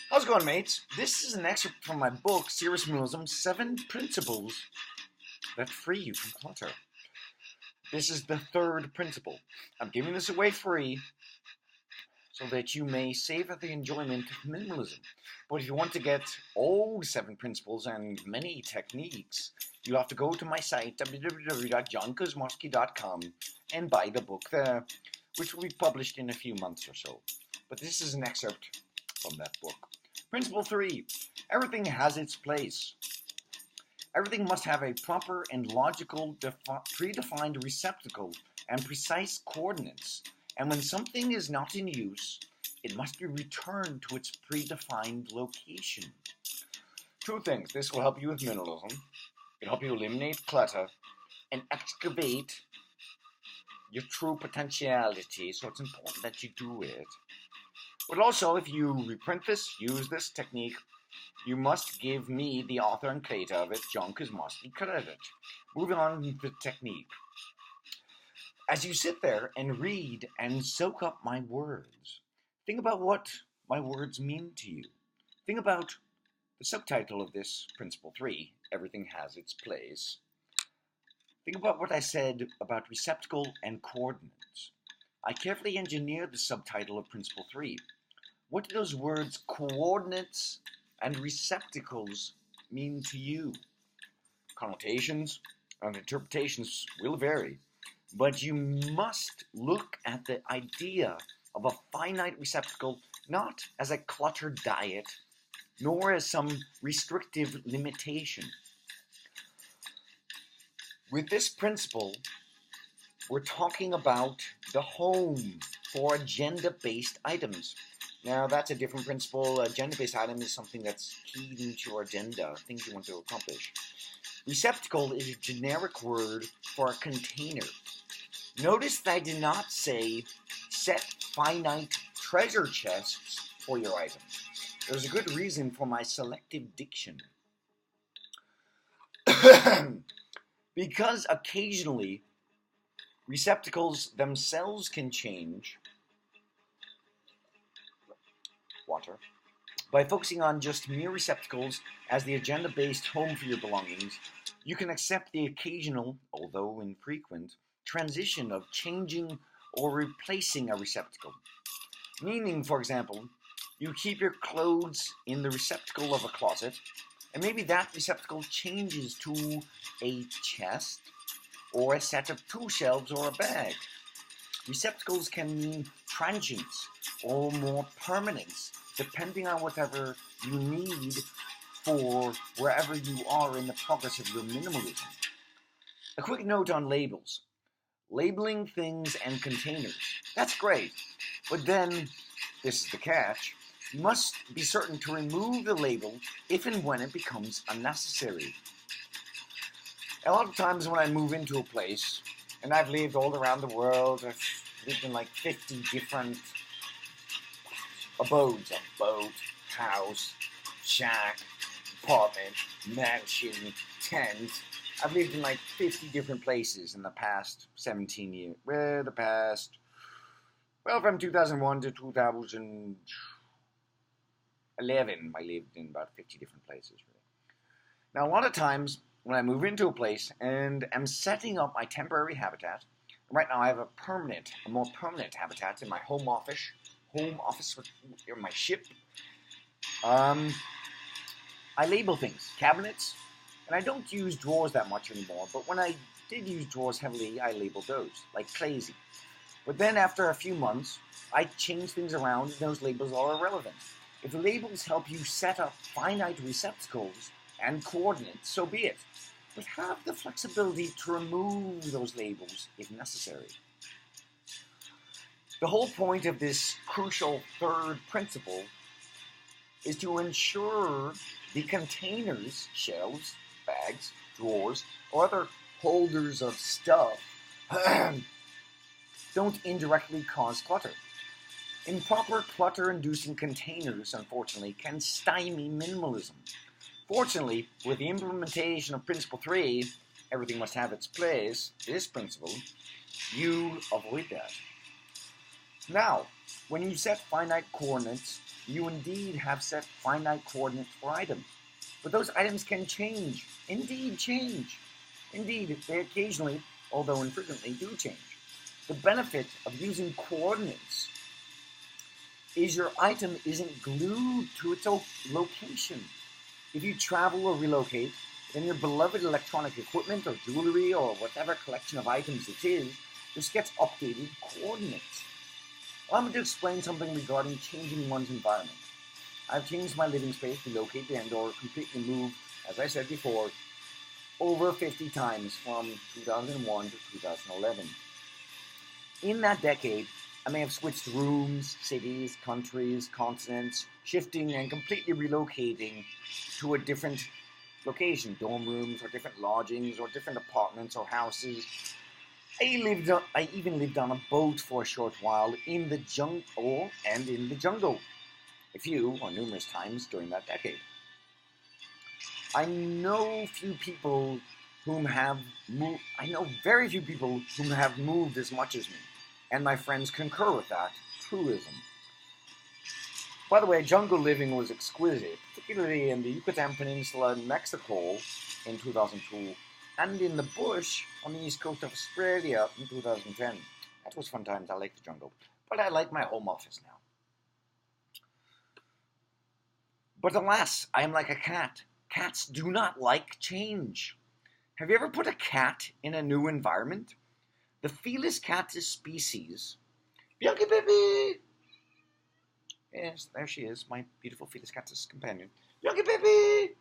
How's it going, mates? This is an excerpt from my book, Serious Minimalism: 7 Principles That Free You from Clutter. This is the third principle. I'm giving this away free so that you may savor the enjoyment of minimalism. But if you want to get all 7 principles and many techniques, you'll have to go to my site, www.johnkozmorski.com, and buy the book there, which will be published in a few months or so. But this is an excerpt from that book. Principle 3. Everything has its place. Everything must have a proper and logical predefined receptacle and precise coordinates. And when something is not in use, it must be returned to its predefined location. 2 things. This will help you with minimalism. It'll help you eliminate clutter and excavate your true potentiality. So it's important that you do it. But also, if you reprint this, use this technique, you must give me, the author and creator of it, John Kosmowski, credit. Moving on to the technique. As you sit there and read and soak up my words, think about what my words mean to you. Think about the subtitle of this, Principle 3, Everything Has Its Place. Think about what I said about receptacle and coordinates. I carefully engineered the subtitle of Principle 3. What do those words, coordinates and receptacles, mean to you? Connotations and interpretations will vary, but you must look at the idea of a finite receptacle not as a cluttered diet, nor as some restrictive limitation. With this principle, we're talking about the home for agenda-based items. Now, that's a different principle. Agenda-based item is something that's keyed into your agenda, things you want to accomplish. Receptacle is a generic word for a container. Notice that I did not say set finite treasure chests for your items. There's a good reason for my selective diction. Because occasionally, receptacles themselves can change. Water. By focusing on just mere receptacles as the agenda-based home for your belongings, you can accept the occasional, although infrequent, transition of changing or replacing a receptacle. Meaning, for example, you keep your clothes in the receptacle of a closet, and maybe that receptacle changes to a chest, or a set of 2 shelves, or a bag. Receptacles can mean transience or more permanence, depending on whatever you need for wherever you are in the progress of your minimalism. A quick note on labels. Labeling things and containers. That's great, but then, this is the catch, you must be certain to remove the label if and when it becomes unnecessary. A lot of times when I move into a place, and I've lived all around the world, I've lived in like 50 different abodes, a boat, house, shack, apartment, mansion, tent. I've lived in like 50 different places in the past 17 years. From 2001 to 2011, I lived in about 50 different places. Really. Now, a lot of times when I move into a place and am setting up my temporary habitat, right now I have a more permanent habitat in my home office with my ship. I label things, cabinets, and I don't use drawers that much anymore, but when I did use drawers heavily, I labeled those, like crazy. But then after a few months, I change things around and those labels are irrelevant. If the labels help you set up finite receptacles and coordinates, so be it. But have the flexibility to remove those labels if necessary. The whole point of this crucial third principle is to ensure the containers, shelves, bags, drawers, or other holders of stuff don't indirectly cause clutter. Improper clutter-inducing containers, unfortunately, can stymie minimalism. Fortunately, with the implementation of Principle 3, everything must have its place, this principle, you avoid that. Now, when you set finite coordinates you indeed have set finite coordinates for items. But those items can change. Indeed, change. Indeed, they occasionally, although infrequently, do change. The benefit of using coordinates is your item isn't glued to its location. If you travel or relocate, then your beloved electronic equipment or jewelry or whatever collection of items it is just gets updated coordinates. Allow me to explain something regarding changing one's environment. I've changed my living space, relocated and or completely moved, as I said before, over 50 times from 2001 to 2011. In that decade, I may have switched rooms, cities, countries, continents, shifting and completely relocating to a different location, dorm rooms or different lodgings or different apartments or houses. I even lived on a boat for a short while in the jungle a few or numerous times during that decade. I know very few people whom have moved as much as me, and my friends concur with that truism. By the way, jungle living was exquisite, particularly in the Yucatan Peninsula in Mexico in 2002, and in the bush on the east coast of Australia in 2010. That was fun times. I like the jungle, but I like my home office now. But alas, I am like a cat. Cats do not like change. Have you ever put a cat in a new environment? The Felis catus species. Bianca baby! Yes, there she is, my beautiful Felis catus companion. Bianca baby!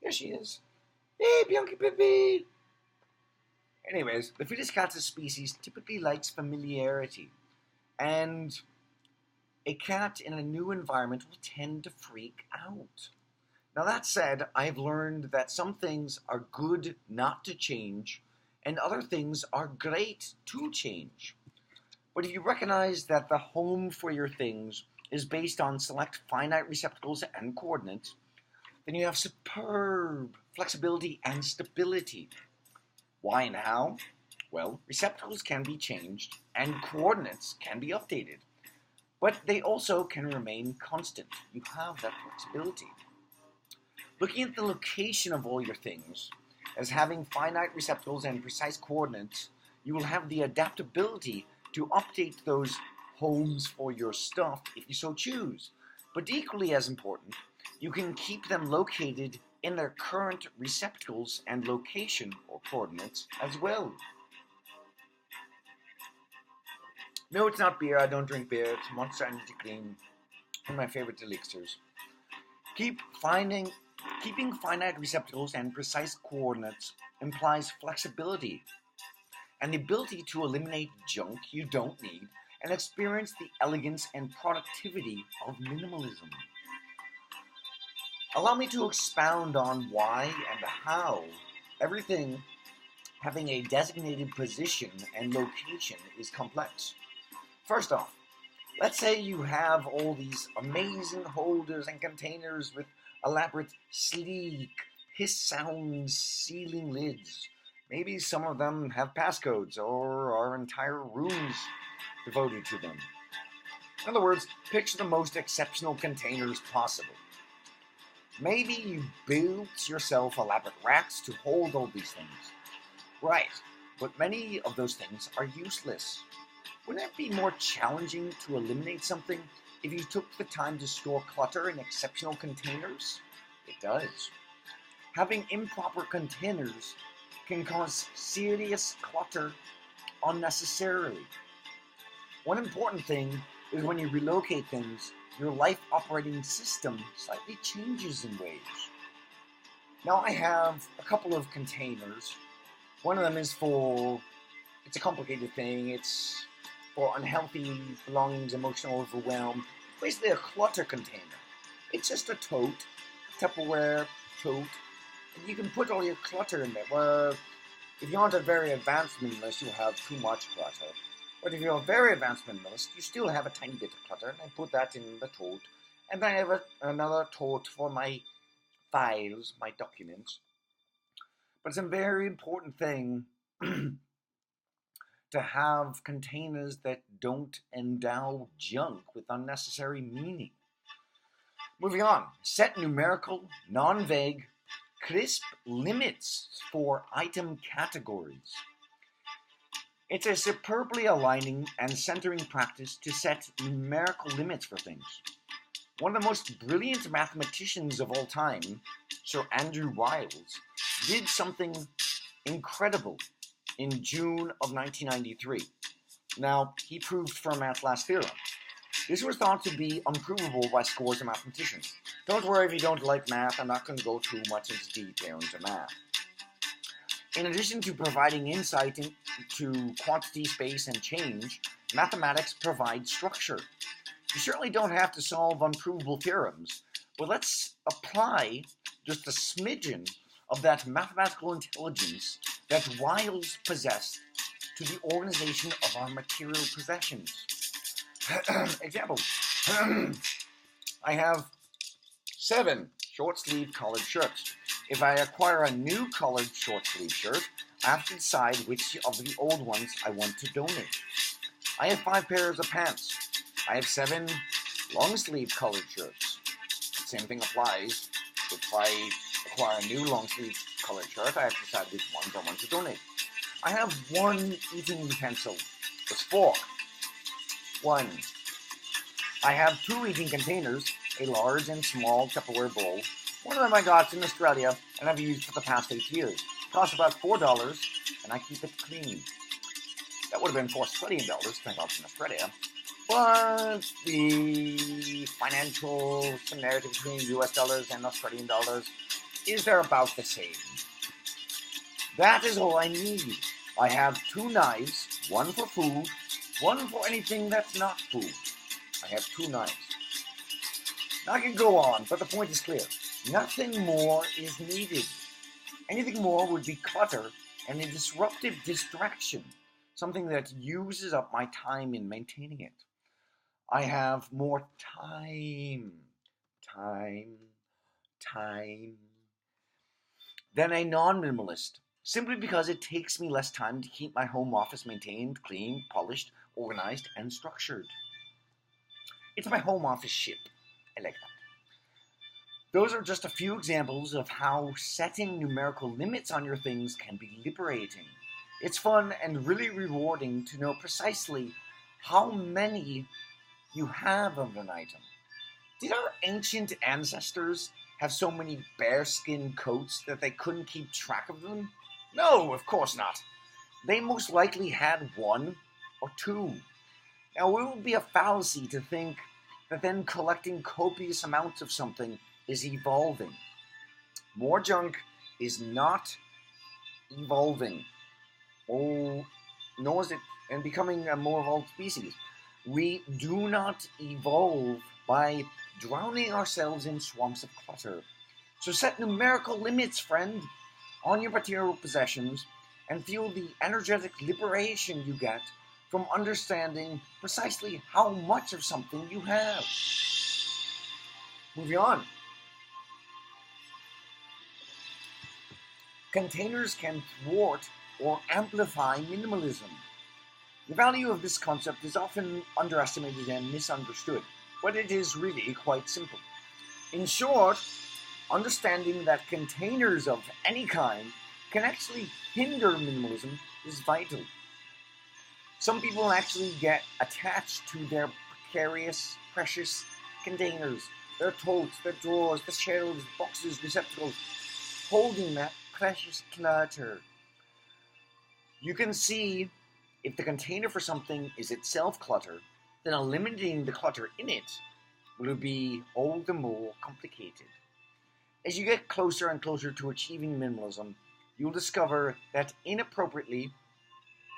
Here she is. Hey, Bianca baby! Anyways, the Felis catus species typically likes familiarity, and a cat in a new environment will tend to freak out. Now that said, I've learned that some things are good not to change, and other things are great to change. But if you recognize that the home for your things is based on select finite receptacles and coordinates, then you have superb flexibility and stability. Why and how? Well, receptacles can be changed and coordinates can be updated, but they also can remain constant. You have that flexibility. Looking at the location of all your things as having finite receptacles and precise coordinates, you will have the adaptability to update those homes for your stuff if you so choose. But equally as important, you can keep them located in their current receptacles and location or coordinates as well. No, it's not beer. I don't drink beer. It's Monster Energy Clean, one of my favorite elixirs. Keeping finite receptacles and precise coordinates implies flexibility and the ability to eliminate junk you don't need and experience the elegance and productivity of minimalism. Allow me to expound on why and how everything having a designated position and location is complex. First off, let's say you have all these amazing holders and containers with elaborate, sleek, hiss-sound sealing lids. Maybe some of them have passcodes or are entire rooms devoted to them. In other words, picture the most exceptional containers possible. Maybe you built yourself elaborate racks to hold all these things. Right, but many of those things are useless. Wouldn't it be more challenging to eliminate something if you took the time to store clutter in exceptional containers? It does. Having improper containers can cause serious clutter unnecessarily. One important thing is when you relocate things, your life operating system slightly changes in ways. Now I have a couple of containers. One of them is it's a complicated thing. It's for unhealthy belongings, emotional overwhelm. Basically a clutter container. It's just a tote, Tupperware tote, and you can put all your clutter in there. Well, if you aren't a very advanced minimalist, you'll have too much clutter. But if you're a very advanced minimalist, you still have a tiny bit of clutter, and I put that in the tote. And then I have another tote for my files, my documents. But it's a very important thing to have containers that don't endow junk with unnecessary meaning. Moving on, set numerical, non-vague, crisp limits for item categories. It's a superbly aligning and centering practice to set numerical limits for things. One of the most brilliant mathematicians of all time, Sir Andrew Wiles, did something incredible in June of 1993. Now, he proved Fermat's last theorem. This was thought to be unprovable by scores of mathematicians. Don't worry if you don't like math, I'm not going to go too much into details of math. In addition to providing insight into quantity, space, and change, mathematics provides structure. You certainly don't have to solve unprovable theorems, but let's apply just a smidgen of that mathematical intelligence that Wiles possessed to the organization of our material possessions. Example, I have 7 short-sleeved collared shirts. If I acquire a new collared short-sleeved shirt, I have to decide which of the old ones I want to donate. I have 5 pairs of pants. I have 7 long-sleeved collared shirts. The same thing applies. If I acquire a new long-sleeved collared shirt, I have to decide which ones I want to donate. I have 1 eating utensil. It's fork. 1. I have 2 eating containers, a large and small Tupperware bowl. One of them I got in Australia and I've used for the past 8 years. It costs about $4 and I keep it clean. That would have been $4 Australian dollars, I got from Australia. But the financial similarity between US dollars and Australian dollars is they're about the same. That is all I need. I have 2 knives, one for food, one for anything that's not food. I have 2 knives. Now I can go on, but the point is clear. Nothing more is needed. Anything more would be clutter and a disruptive distraction, something that uses up my time in maintaining it. I have more time than a non-minimalist, simply because it takes me less time to keep my home office maintained, clean, polished, organized, and structured. It's my home office ship. I like that. Those are just a few examples of how setting numerical limits on your things can be liberating. It's fun and really rewarding to know precisely how many you have of an item. Did our ancient ancestors have so many bearskin coats that they couldn't keep track of them? No, of course not. They most likely had 1 or 2. Now, it would be a fallacy to think that then collecting copious amounts of something is evolving. More junk is not evolving. Oh, nor is it and becoming a more evolved species. We do not evolve by drowning ourselves in swamps of clutter. So set numerical limits, friend, on your material possessions and feel the energetic liberation you get from understanding precisely how much of something you have. Moving on. Containers can thwart or amplify minimalism. The value of this concept is often underestimated and misunderstood, but it is really quite simple. In short, understanding that containers of any kind can actually hinder minimalism is vital. Some people actually get attached to their precarious, precious containers, their totes, their drawers, the shelves, boxes, receptacles, holding that precious clutter. You can see if the container for something is itself clutter, then eliminating the clutter in it will be all the more complicated. As you get closer and closer to achieving minimalism, you'll discover that inappropriately,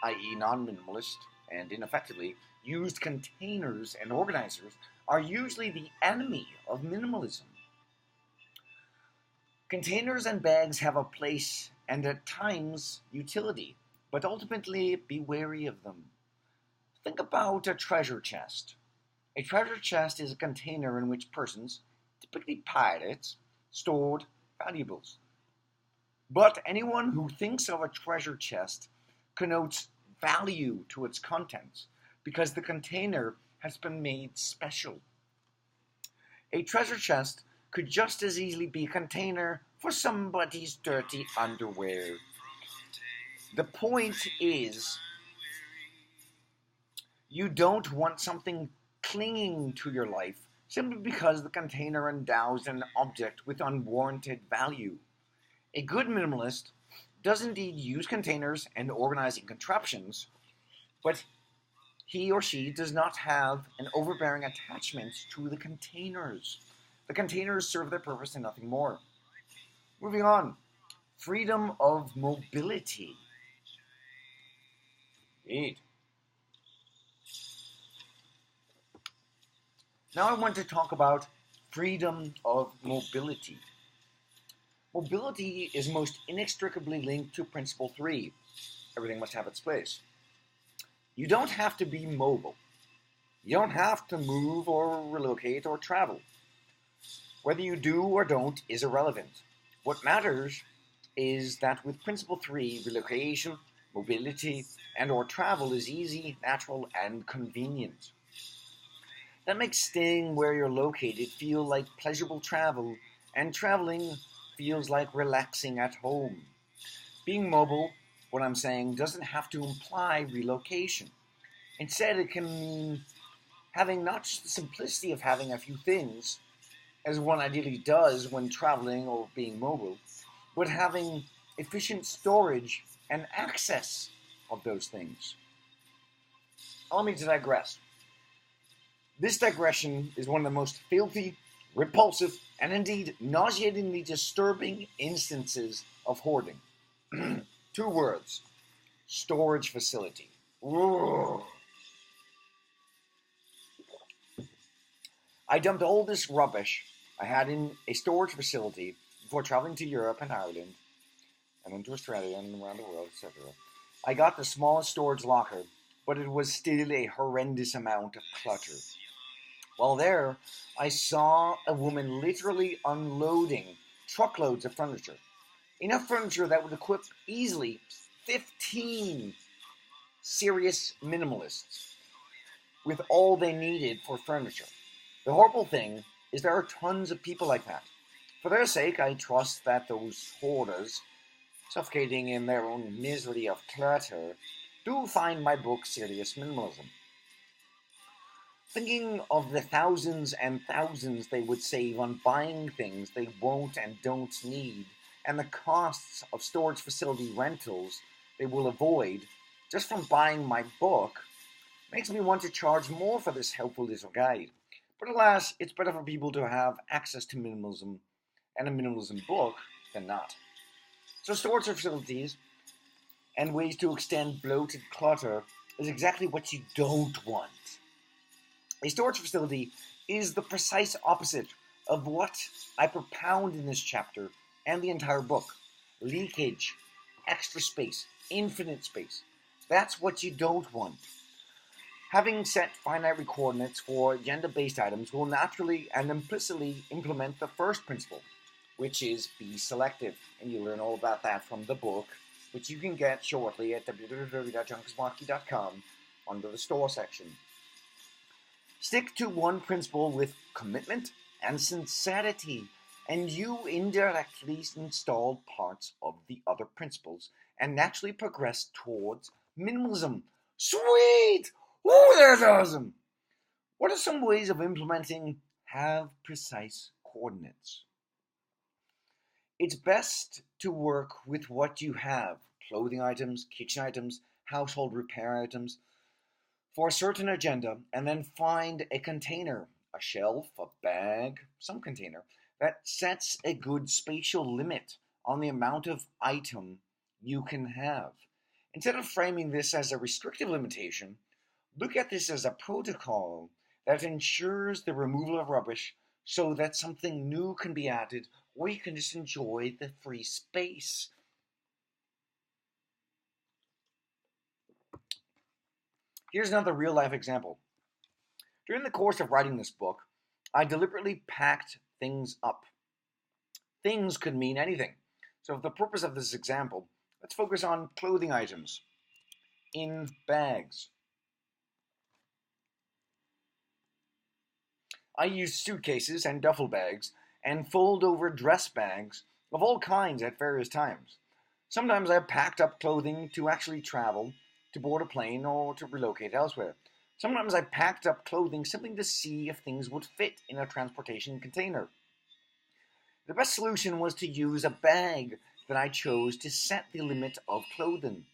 i.e. non-minimalist, and ineffectively used containers and organizers are usually the enemy of minimalism. Containers and bags have a place and at times utility, but ultimately be wary of them. Think about a treasure chest. A treasure chest is a container in which persons, typically pirates, stored valuables. But anyone who thinks of a treasure chest connotes value to its contents because the container has been made special. A treasure chest could just as easily be a container for somebody's dirty underwear. The point is, you don't want something clinging to your life simply because the container endows an object with unwarranted value. A good minimalist does indeed use containers and organizing contraptions, but he or she does not have an overbearing attachment to the containers. The containers serve their purpose and nothing more. Moving on. Freedom of mobility. Indeed. Now I want to talk about freedom of mobility. Mobility is most inextricably linked to Principle 3. Everything must have its place. You don't have to be mobile. You don't have to move or relocate or travel. Whether you do or don't is irrelevant. What matters is that with Principle 3, relocation, mobility, and or travel is easy, natural, and convenient. That makes staying where you're located feel like pleasurable travel, and traveling feels like relaxing at home. Being mobile, what I'm saying, doesn't have to imply relocation. Instead, it can mean having not just the simplicity of having a few things, as one ideally does when traveling or being mobile, but having efficient storage and access of those things. Allow me to digress. This digression is one of the most filthy, repulsive, and indeed nauseatingly disturbing instances of hoarding. 2 words: storage facility. Ugh. I dumped all this rubbish I had in a storage facility before traveling to Europe and Ireland, and then to Australia and around the world, etc. I got the smallest storage locker, but it was still a horrendous amount of clutter. While there, I saw a woman literally unloading truckloads of furniture. Enough furniture that would equip easily 15 serious minimalists with all they needed for furniture. The horrible thing is there are tons of people like that. For their sake, I trust that those hoarders, suffocating in their own misery of clutter, do find my book Serious Minimalism. Thinking of the thousands and thousands they would save on buying things they won't and don't need, and the costs of storage facility rentals they will avoid just from buying my book, makes me want to charge more for this helpful little guide. But alas, it's better for people to have access to minimalism and a minimalism book than not. So storage facilities and ways to extend bloated clutter is exactly what you don't want. A storage facility is the precise opposite of what I propound in this chapter and the entire book. Leakage, extra space, infinite space. That's what you don't want. Having set finite coordinates for agenda-based items will naturally and implicitly implement the first principle, which is be selective. And you learn all about that from the book, which you can get shortly at www.junkasmarky.com under the store section. Stick to one principle with commitment and sincerity, and you indirectly install parts of the other principles and naturally progress towards minimalism. Sweet! Ooh, that's awesome! What are some ways of implementing have precise coordinates? It's best to work with what you have, clothing items, kitchen items, household repair items, for a certain agenda, and then find a container, a shelf, a bag, some container, that sets a good spatial limit on the amount of item you can have. Instead of framing this as a restrictive limitation, look at this as a protocol that ensures the removal of rubbish so that something new can be added, or you can just enjoy the free space. Here's another real-life example. During the course of writing this book, I deliberately packed things up. Things could mean anything. So for the purpose of this example, let's focus on clothing items. in bags. I use suitcases and duffel bags and fold over dress bags of all kinds at various times. Sometimes I packed up clothing to actually travel, to board a plane, or to relocate elsewhere. Sometimes I packed up clothing simply to see if things would fit in a transportation container. The best solution was to use a bag that I chose to set the limit of clothing.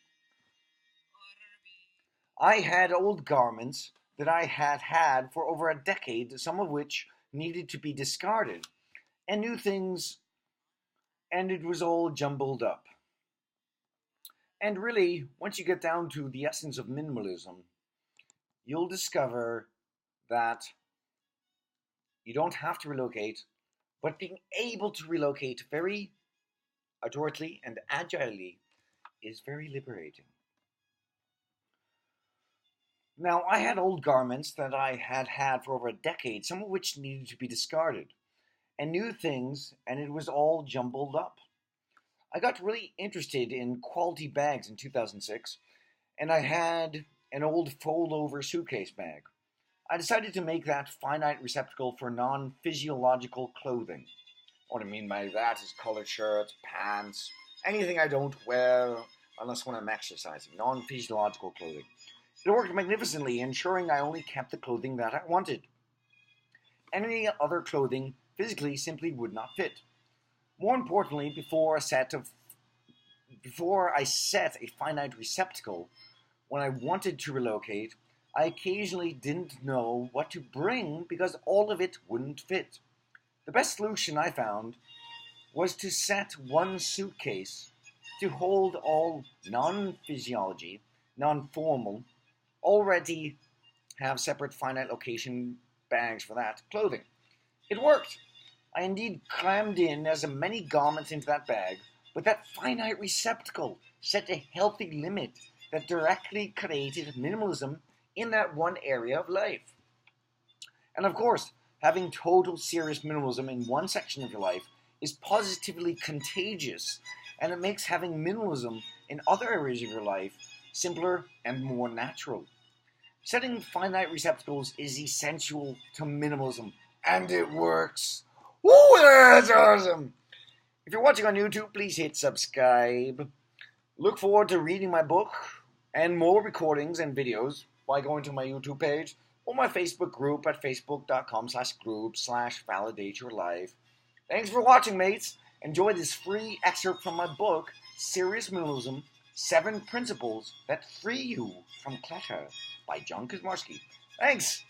I had old garments that I had had for over a decade, some of which needed to be discarded, and new things, and it was all jumbled up. And really, once you get down to the essence of minimalism, you'll discover that you don't have to relocate, but being able to relocate very adroitly and agilely is very liberating. Now, I had old garments that I had had for over a decade, some of which needed to be discarded, and new things, and it was all jumbled up. I got really interested in quality bags in 2006, and I had an old fold-over suitcase bag. I decided to make that finite receptacle for non-physiological clothing. What I mean by that is collared shirts, pants, anything I don't wear unless when I'm exercising, non-physiological clothing. It worked magnificently, ensuring I only kept the clothing that I wanted. Any other clothing physically simply would not fit. More importantly, before I set a finite receptacle, when I wanted to relocate, I occasionally didn't know what to bring because all of it wouldn't fit. The best solution I found was to set one suitcase to hold all non-physiology, non-formal, already have separate finite location bags for that clothing. It worked. I indeed crammed in as many garments into that bag, but that finite receptacle set a healthy limit that directly created minimalism in that one area of life. And of course, having total serious minimalism in one section of your life is positively contagious, and it makes having minimalism in other areas of your life simpler and more natural. Setting finite receptacles is essential to minimalism, and it works. Woo, that's awesome! If you're watching on YouTube, please hit subscribe. Look forward to reading my book and more recordings and videos by going to my YouTube page or my Facebook group at facebook.com/group/validateyourlife. Thanks for watching, mates. Enjoy this free excerpt from my book, Serious Minimalism, 7 Principles That Free You from Clutter by John Kosmarski. Thanks.